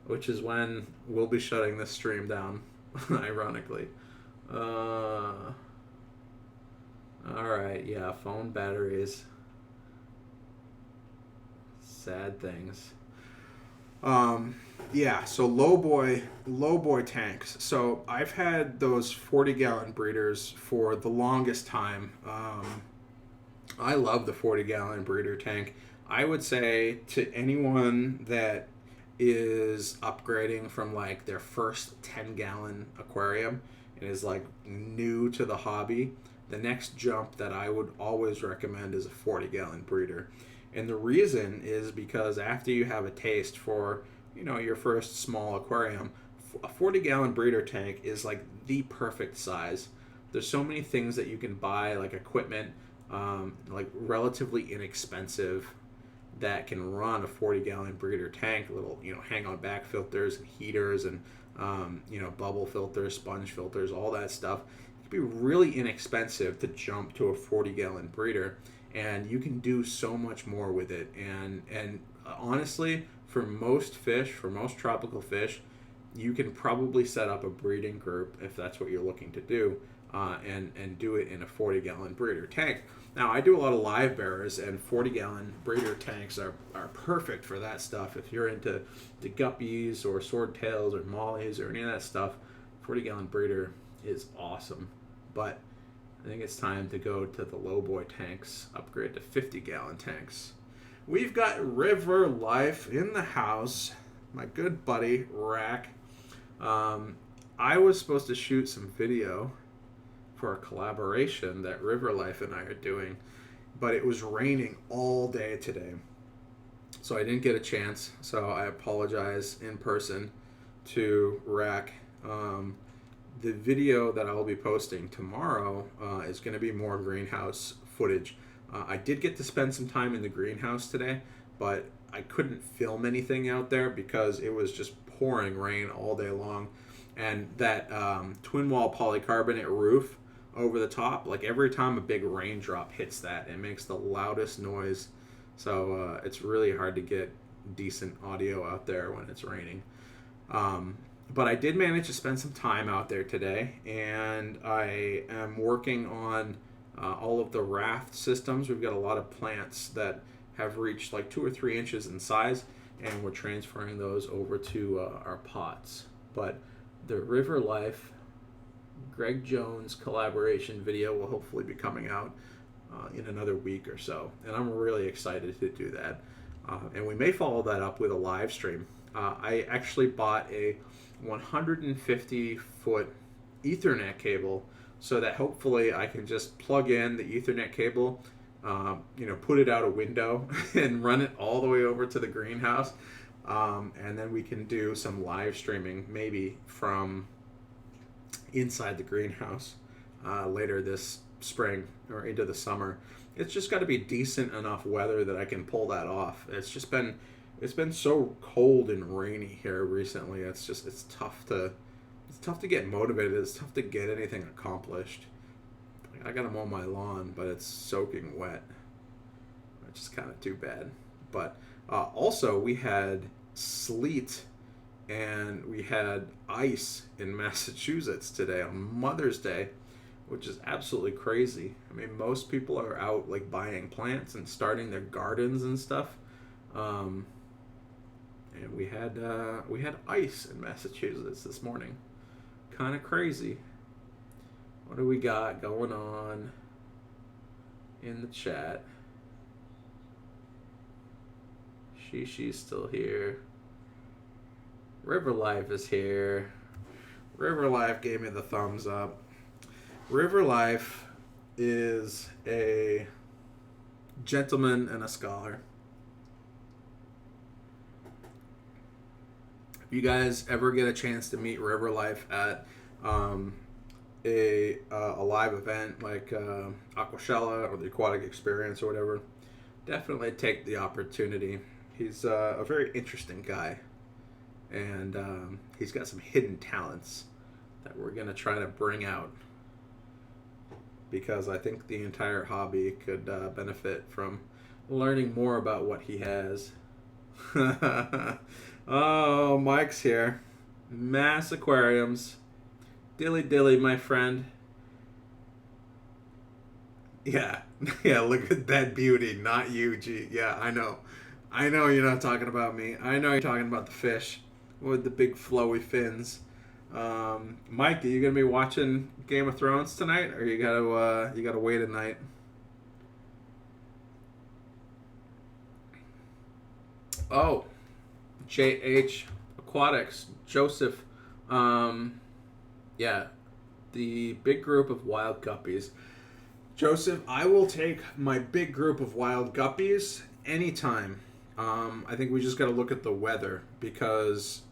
which is when we'll be shutting this stream down, ironically. Alright, yeah, phone batteries. Sad things. Yeah, so lowboy tanks. So I've had those 40-gallon breeders for the longest time. I love the 40-gallon breeder tank. I would say to anyone that is upgrading from like their first 10-gallon aquarium and is like new to the hobby, the next jump that I would always recommend is a 40-gallon breeder. And the reason is because after you have a taste for, your first small aquarium, a 40-gallon breeder tank is like the perfect size. There's so many things that you can buy, like equipment, like relatively inexpensive, that can run a 40-gallon breeder tank. Little, hang-on back filters and heaters and, bubble filters, sponge filters, all that stuff. It could be really inexpensive to jump to a 40-gallon breeder. and you can do so much more with it. And honestly, for most fish, for most tropical fish, you can probably set up a breeding group if that's what you're looking to do, and do it in a 40-gallon breeder tank. Now, I do a lot of live bearers, and 40-gallon breeder tanks are perfect for that stuff. If you're into the guppies or swordtails or mollies or any of that stuff, 40-gallon breeder is awesome. But I think it's time to go to the low boy tanks, upgrade to 50-gallon tanks. We've got River Life in the house, my good buddy, Rack. I was supposed to shoot some video for a collaboration that River Life and I are doing, but it was raining all day today, so I didn't get a chance. So I apologize in person to Rack. The video that I will be posting tomorrow is going to be more greenhouse footage. I did get to spend some time in the greenhouse today, but I couldn't film anything out there because it was just pouring rain all day long. And that twin wall polycarbonate roof over the top, like every time a big raindrop hits that, it makes the loudest noise. So it's really hard to get decent audio out there when it's raining. But I did manage to spend some time out there today, and I am working on all of the raft systems. We've got a lot of plants that have reached like 2 or 3 inches in size, and we're transferring those over to our pots. But the River Life Greg Jones collaboration video will hopefully be coming out in another week or so, and I'm really excited to do that. And we may follow that up with a live stream. I actually bought a 150-foot Ethernet cable so that hopefully I can just plug in the Ethernet cable, put it out a window and run it all the way over to the greenhouse. And then we can do some live streaming maybe from inside the greenhouse later this spring or into the summer. It's just got to be decent enough weather that I can pull that off. It's been so cold and rainy here recently. It's tough to get motivated. It's tough to get anything accomplished. I got to mow my lawn, but it's soaking wet, which is kind of too bad. But also we had sleet and we had ice in Massachusetts today on Mother's Day, which is absolutely crazy. I mean, most people are out like buying plants and starting their gardens and stuff. And we had ice in Massachusetts this morning. Kind of crazy. What do we got going on in the chat? She's still here. River Life is here. River Life gave me the thumbs up. River Life is a gentleman and a scholar. If you guys ever get a chance to meet River Life at a live event like Aquashella or the Aquatic Experience or whatever, definitely take the opportunity. He's a very interesting guy, and he's got some hidden talents that we're going to try to bring out, because I think the entire hobby could benefit from learning more about what he has. Oh, Mike's here. Mass Aquariums. Dilly dilly, my friend. Yeah, look at that beauty, not you, G. Yeah, I know you're not talking about me. I know you're talking about the fish with the big flowy fins. Mike, are you gonna be watching Game of Thrones tonight, or you gotta wait a night? Oh, JH Aquatics, Joseph. Yeah, the big group of wild guppies. Joseph, I will take my big group of wild guppies anytime. I think we just got to look at the weather, because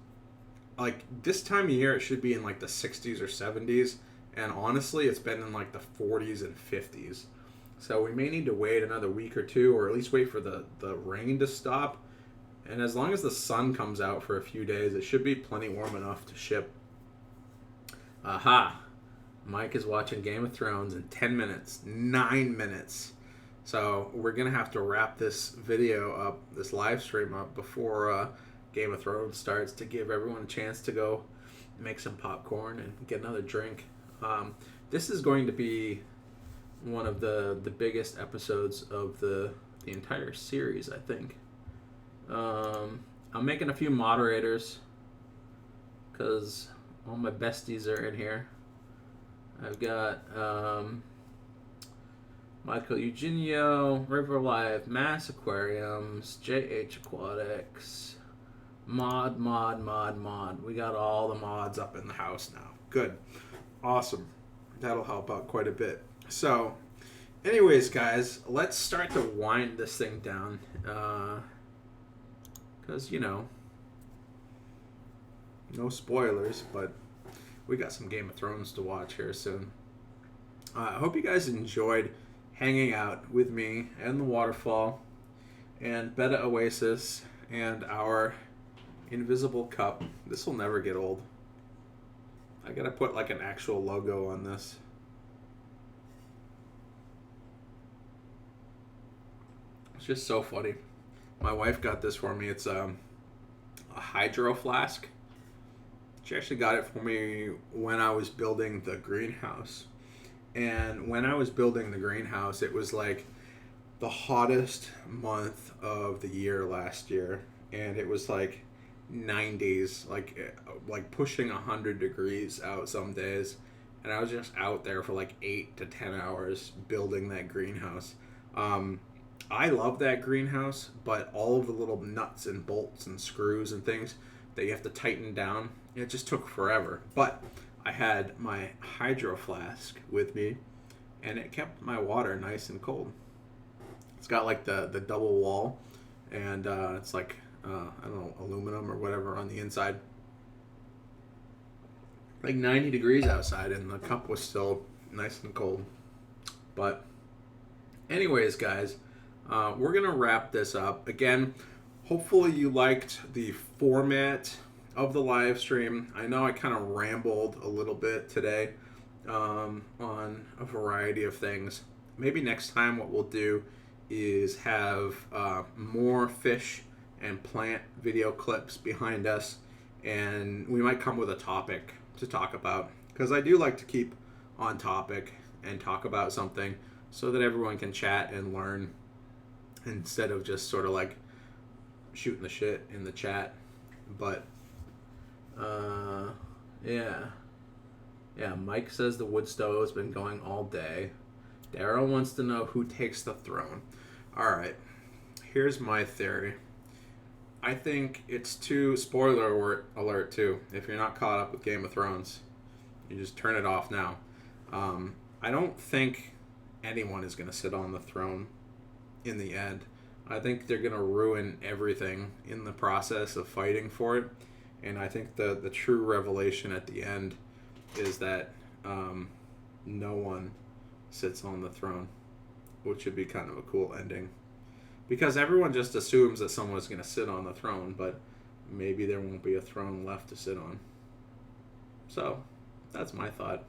like this time of year it should be in like the 60s or 70s, and honestly it's been in like the 40s and 50s. So we may need to wait another week or two, or at least wait for the rain to stop. And as long as the sun comes out for a few days, it should be plenty warm enough to ship. Aha! Mike is watching Game of Thrones in 10 minutes. 9 minutes. So we're gonna have to wrap this video up, this live stream up before Game of Thrones starts, to give everyone a chance to go make some popcorn and get another drink. This is going to be one of the biggest episodes of the entire series, I think. I'm making a few moderators because all my besties are in here. I've got Michael Eugenio, River Life, Mass Aquariums, JH Aquatics, Mod. We got all the mods up in the house now. Good. Awesome. That'll help out quite a bit. So, anyways, guys, let's start to wind this thing down. Because, you know, no spoilers, but we got some Game of Thrones to watch here soon. I hope you guys enjoyed hanging out with me and the waterfall and Betta Oasis and our invisible cup. This will never get old. I gotta put like an actual logo on this. It's just so funny. My wife got this for me. It's a hydro flask. She actually got it for me when I was building the greenhouse. And when I was building the greenhouse, it was like the hottest month of the year last year. And it was like 90s, like pushing 100 degrees out some days. And I was just out there for like 8 to 10 hours building that greenhouse. I love that greenhouse, but all of the little nuts and bolts and screws and things that you have to tighten down, it just took forever. But I had my hydro flask with me, and it kept my water nice and cold. It's got like the double wall, and it's like, I don't know, aluminum or whatever on the inside. Like 90 degrees outside, and the cup was still nice and cold. But anyways, guys, we're going to wrap this up. Again, hopefully you liked the format of the live stream. I know I kind of rambled a little bit today on a variety of things. Maybe next time what we'll do is have more fish and plant video clips behind us, and we might come with a topic to talk about, because I do like to keep on topic and talk about something so that everyone can chat and learn, instead of just sort of like shooting the shit in the chat. But yeah, Mike says the wood stove has been going all day. Daryl wants to know who takes the throne. All right, here's my theory. I think it's too, spoiler alert too, if you're not caught up with Game of Thrones, you just turn it off now. I don't think anyone is going to sit on the throne in the end. I think they're going to ruin everything in the process of fighting for it. And I think the true revelation at the end is that no one sits on the throne, which would be kind of a cool ending. Because everyone just assumes that someone's going to sit on the throne, but maybe there won't be a throne left to sit on. So, that's my thought.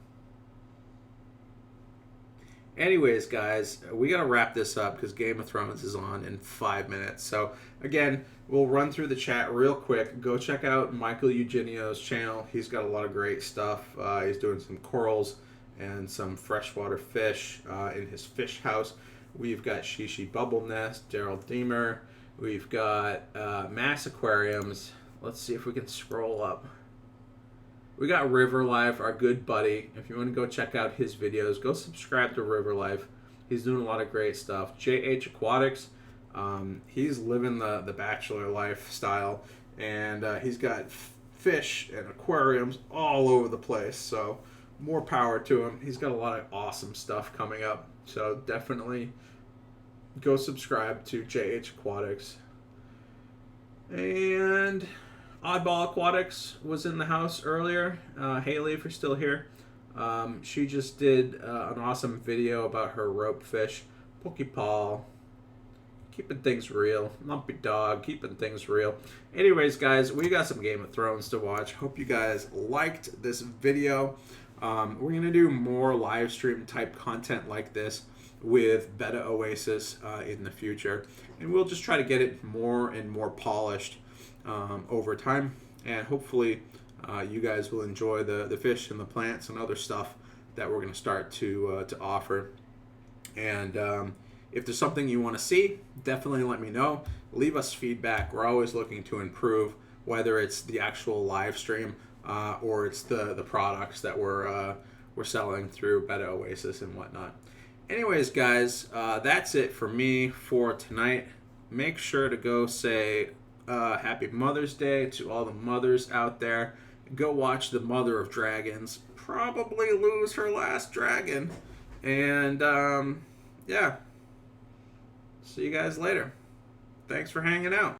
Anyways, guys, we got to wrap this up because Game of Thrones is on in 5 minutes. So, again, we'll run through the chat real quick. Go check out Michael Eugenio's channel. He's got a lot of great stuff. He's doing some corals and some freshwater fish in his fish house. We've got Shishi Bubble Nest, Daryl Deemer. We've got Mass Aquariums. Let's see if we can scroll up. We got River Life, our good buddy. If you want to go check out his videos, go subscribe to River Life. He's doing a lot of great stuff. JH Aquatics, he's living the bachelor lifestyle, and he's got fish and aquariums all over the place. So more power to him. He's got a lot of awesome stuff coming up. So definitely go subscribe to JH Aquatics. And Oddball Aquatics was in the house earlier. Haley, if you're still here, she just did an awesome video about her rope fish. Pokeball, keeping things real. Lumpy Dog, keeping things real. Anyways, guys, we got some Game of Thrones to watch. Hope you guys liked this video. We're going to do more live stream type content like this. with Betta Oasis in the future. And we'll just try to get it more and more polished over time. And hopefully you guys will enjoy the fish and the plants and other stuff that we're going to start to offer. And if there's something you want to see, definitely let me know. Leave us feedback. We're always looking to improve, whether it's the actual live stream or it's the products that we're selling through Betta Oasis and whatnot. Anyways, guys, that's it for me for tonight. Make sure to go say Happy Mother's Day to all the mothers out there. Go watch the Mother of Dragons probably lose her last dragon. And, yeah. See you guys later. Thanks for hanging out.